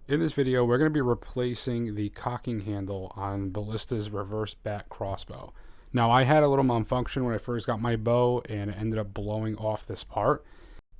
In this video, we're going to be replacing the cocking handle on Ballista's Reverse BAT Crossbow. Now, I had a little malfunction when I first got my bow, and it ended up blowing off this part.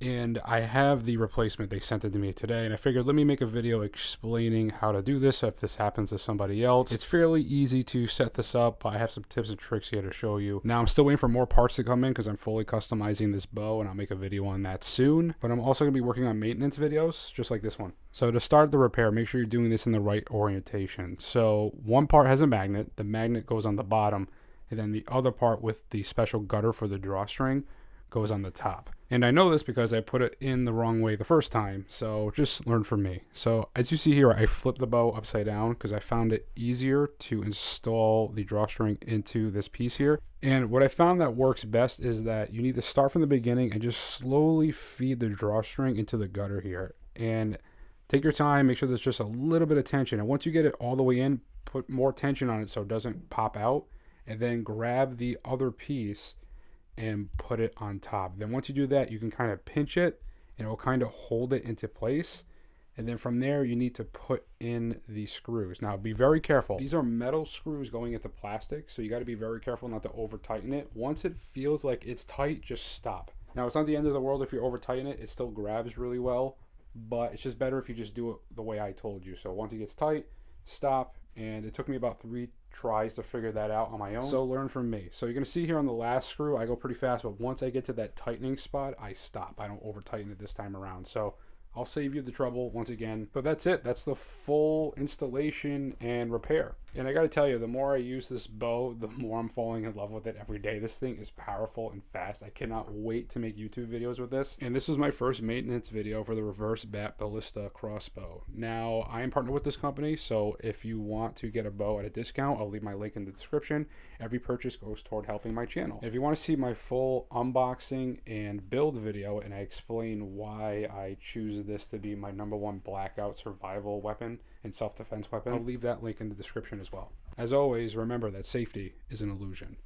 And I have the replacement. They sent it to me today, and I figured let me make a video explaining how to do this if this happens to somebody else. It's fairly easy to set this up. I have some tips and tricks here to show you. Now, I'm still waiting for more parts to come in because I'm fully customizing this bow, and I'll make a video on that soon. But I'm also going to be working on maintenance videos, just like this one. So to start the repair, make sure you're doing this in the right orientation. So one part has a magnet. The magnet goes on the bottom, and then the other part with the special gutter for the drawstring goes on the top. And I know this because I put it in the wrong way the first time, so just learn from me. So as you see here, I flipped the bow upside down because I found it easier to install the drawstring into this piece here. And what I found that works best is that you need to start from the beginning and just slowly feed the drawstring into the gutter here. And take your time, make sure there's just a little bit of tension. And once you get it all the way in, put more tension on it so it doesn't pop out. And then grab the other piece and put it on top. Then once you do that, you can kind of pinch it and it will kind of hold it into place. And then from there, you need to put in the screws. Now, be very careful. These are metal screws going into plastic, so you got to be very careful not to over tighten it. Once it feels like it's tight, just stop. Now, it's not the end of the world if you over tighten it. It still grabs really well, but it's just better if you just do it the way I told you. So once it gets tight, stop. And it took me about 3 tries to figure that out on my own. So learn from me. So you're going to see here on the last screw, I go pretty fast, but once I get to that tightening spot, I stop. I don't over tighten it this time around. So I'll save you the trouble once again. But that's it. That's the full installation and repair. And I got to tell you, the more I use this bow, the more I'm falling in love with it every day. This thing is powerful and fast. I cannot wait to make YouTube videos with this. And this was my first maintenance video for the Reverse BAT Ballista Crossbow. Now, I am partnered with this company, so if you want to get a bow at a discount, I'll leave my link in the description. Every purchase goes toward helping my channel. If you want to see my full unboxing and build video, and I explain why I choose this to be my #1 Blackout survival weapon and self-defense weapon, I'll leave that link in the description as well. As always, remember that safety is an illusion.